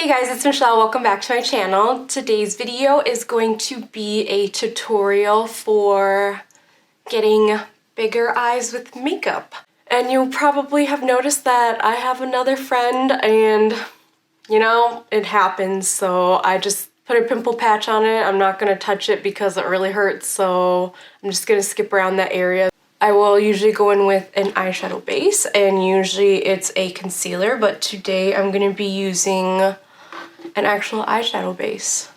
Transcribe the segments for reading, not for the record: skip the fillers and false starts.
Hey guys, it's Michelle. Welcome back to my channel. Today's video is going to be a tutorial for getting bigger eyes with makeup. And you'll probably have noticed that I have another friend and, you know, it happens. So I just put a pimple patch on it. I'm not going to touch it because it really hurts. So I'm just going to skip around that area. I will usually go in with an eyeshadow base and usually it's a concealer, but today I'm going to be using an actual eyeshadow base.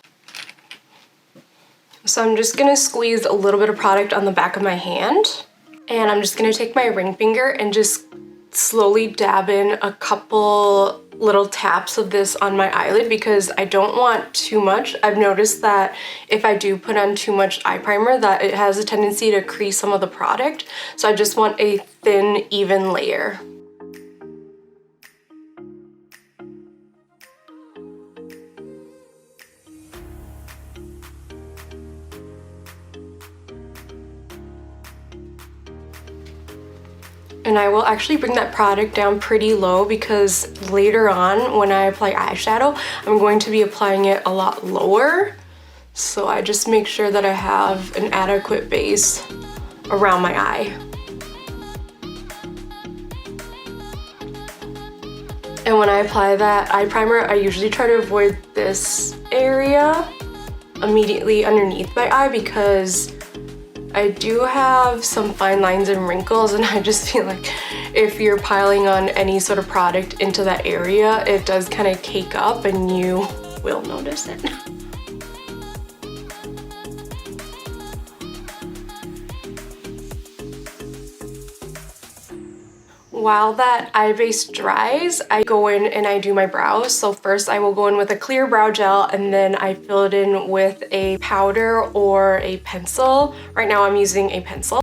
So I'm just going to squeeze a little bit of product on the back of my hand and I'm just going to take my ring finger and just slowly dab in a couple little taps of this on my eyelid because I don't want too much. I've noticed that if I do put on too much eye primer that it has a tendency to crease some of the product. So I just want a thin, even layer. And I will actually bring that product down pretty low because later on when I apply eyeshadow, I'm going to be applying it a lot lower. So I just make sure that I have an adequate base around my eye. And when I apply that eye primer, I usually try to avoid this area immediately underneath my eye because I do have some fine lines and wrinkles and I just feel like if you're piling on any sort of product into that area, it does kind of cake up and you will notice it. While that eye base dries, I go in and I do my brows. So first I will go in with a clear brow gel and then I fill it in with a powder or a pencil. Right now I'm using a pencil.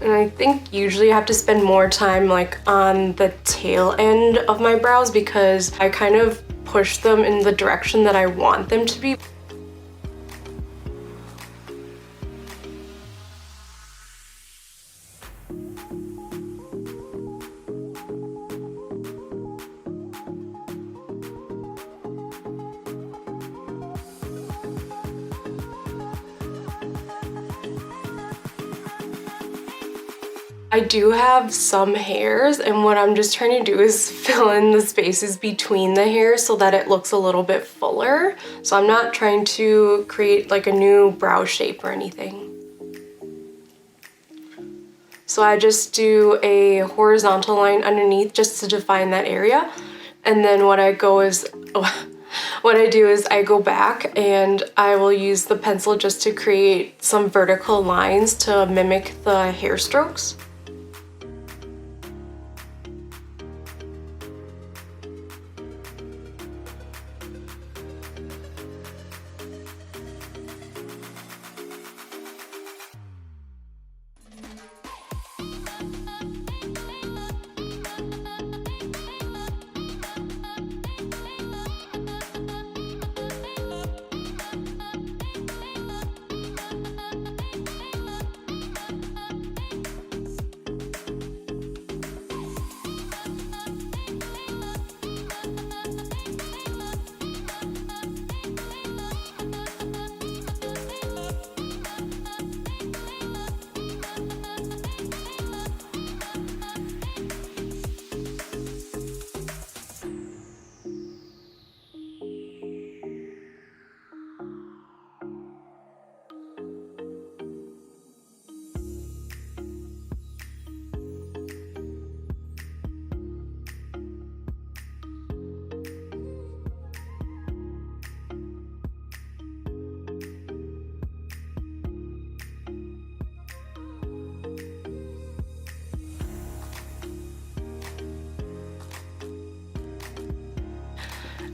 And I think usually I have to spend more time like on the tail end of my brows because I kind of push them in the direction that I want them to be. I do have some hairs and what I'm just trying to do is fill in the spaces between the hairs so that it looks a little bit fuller. So I'm not trying to create like a new brow shape or anything. So I just do a horizontal line underneath just to define that area. And then what I do is I go back and I will use the pencil just to create some vertical lines to mimic the hair strokes.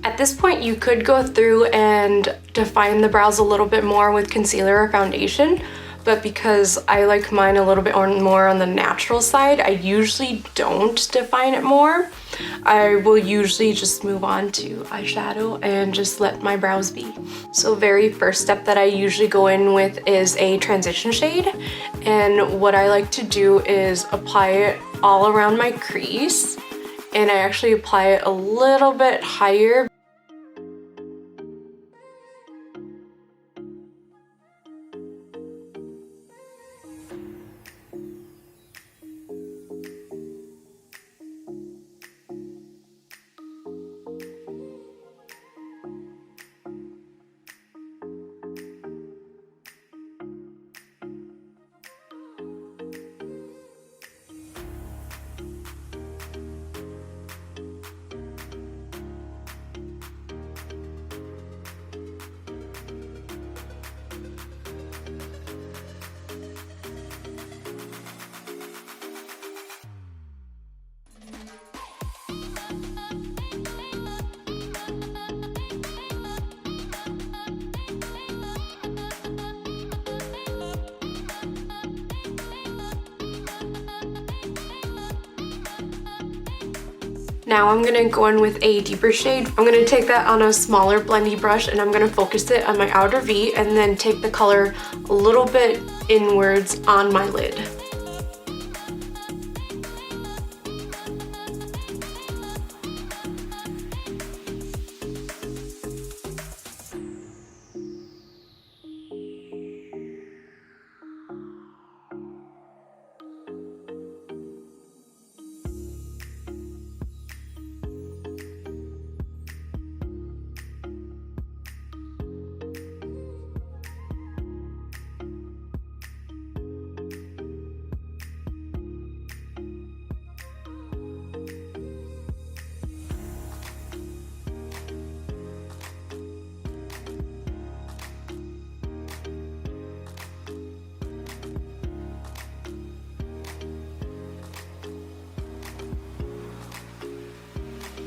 At this point, you could go through and define the brows a little bit more with concealer or foundation, but because I like mine a little bit more on the natural side, I usually don't define it more. I will usually just move on to eyeshadow and just let my brows be. So very first step that I usually go in with is a transition shade, and what I like to do is apply it all around my crease, and I actually apply it a little bit higher. Now I'm gonna go in with a deeper shade. I'm gonna take that on a smaller blendy brush and I'm gonna focus it on my outer V and then take the color a little bit inwards on my lid.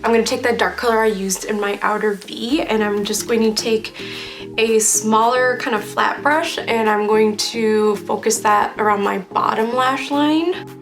I'm going to take that dark color I used in my outer V and I'm just going to take a smaller kind of flat brush and I'm going to focus that around my bottom lash line.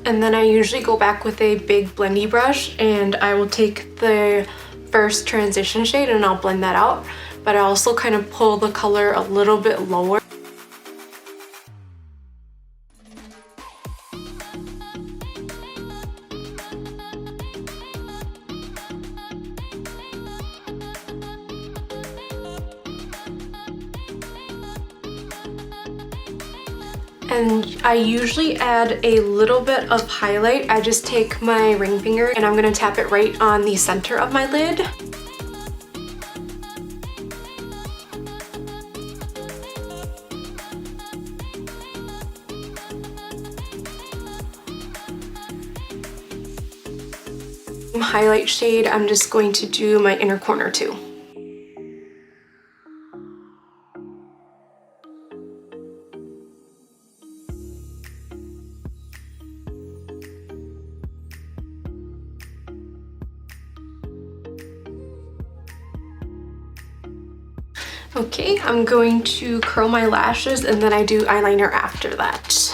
And then I usually go back with a big blendy brush and I will take the first transition shade and I'll blend that out. But I also kind of pull the color a little bit lower. And I usually add a little bit of highlight. I just take my ring finger and I'm gonna tap it right on the center of my lid. Highlight shade, I'm just going to do my inner corner too. Okay, I'm going to curl my lashes and then I do eyeliner after that.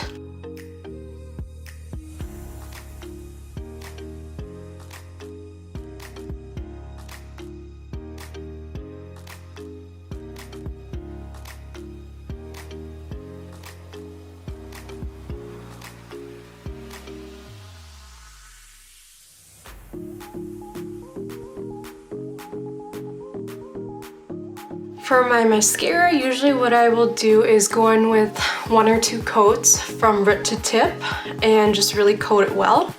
For my mascara, usually what I will do is go in with 1 or 2 coats from root to tip and just really coat it well.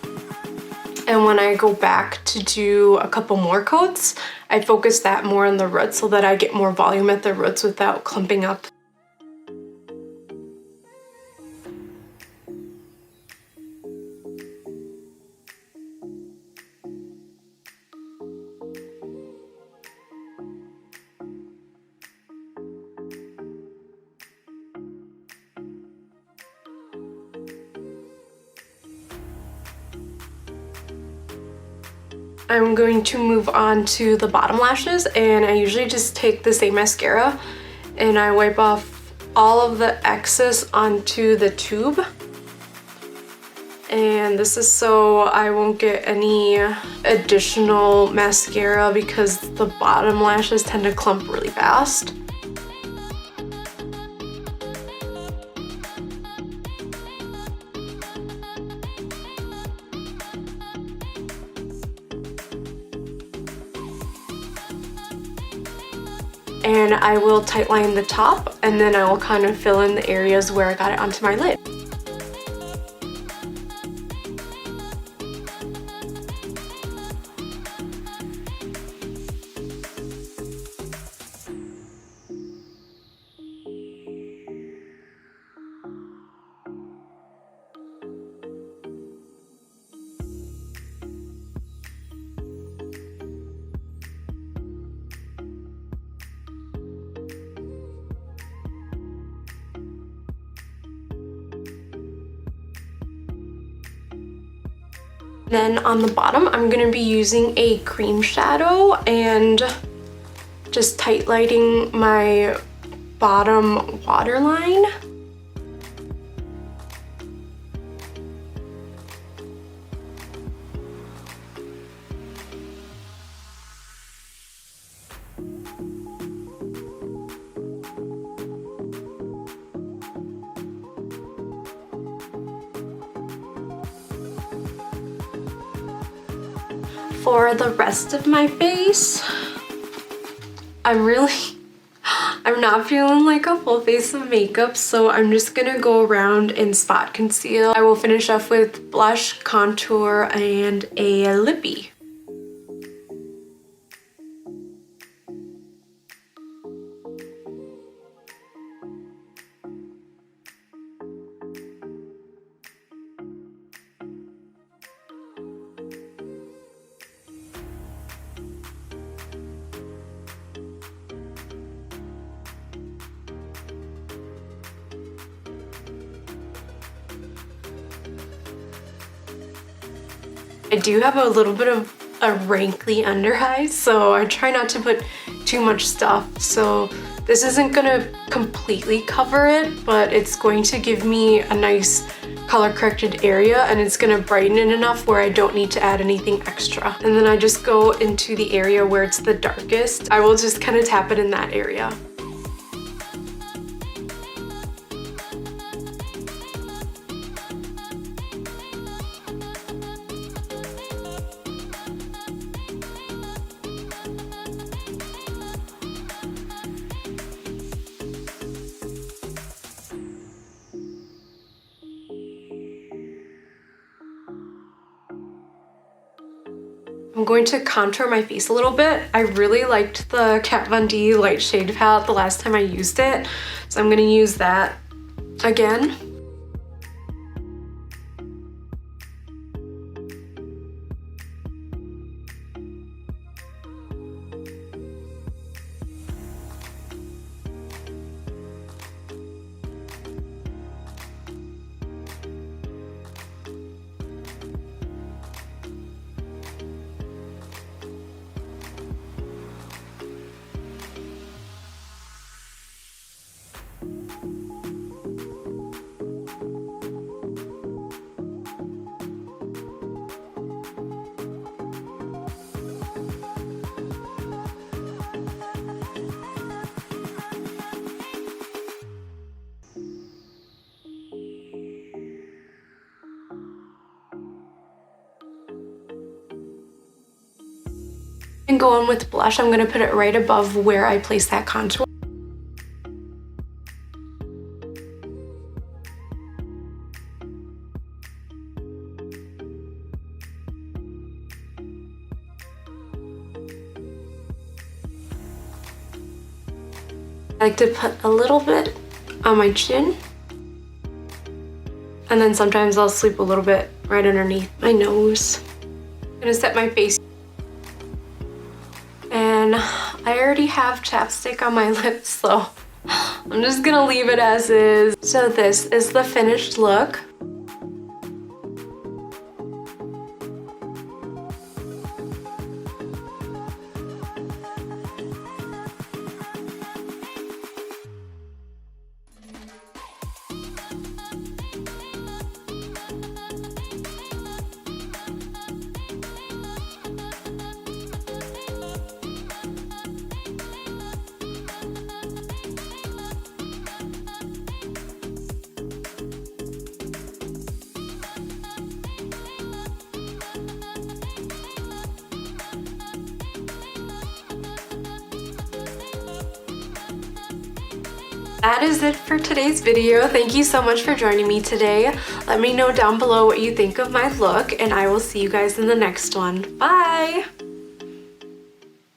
And then when I go back to do a couple more coats, I focus that more on the roots so that I get more volume at the roots without clumping up. I'm going to move on to the bottom lashes, and I usually just take the same mascara and I wipe off all of the excess onto the tube. And this is so I won't get any additional mascara because the bottom lashes tend to clump really fast. And I will tightline the top, and then I will kind of fill in the areas where I got it onto my lid. Then on the bottom, I'm going to be using a cream shadow and just tight lighting my bottom waterline. For the rest of my face, I'm not feeling like a full face of makeup, so I'm just gonna go around and spot conceal. I will finish off with blush, contour, and a lippy. I do have a little bit of a wrinkly under eye, so I try not to put too much stuff. So this isn't gonna completely cover it, but it's going to give me a nice color corrected area, and it's gonna brighten it enough where I don't need to add anything extra. And then I just go into the area where it's the darkest. I will just kind of tap it in that area. I'm going to contour my face a little bit. I really liked the Kat Von D light shade palette the last time I used it, so I'm gonna use that again. And go on with blush. I'm gonna put it right above where I place that contour. I like to put a little bit on my chin. And then sometimes I'll sweep a little bit right underneath my nose. I'm gonna set my face. And I already have chapstick on my lips, so I'm just gonna leave it as is. So this is the finished look. That is it for today's video. Thank you so much for joining me today. Let me know down below what you think of my look, and I will see you guys in the next one. Bye!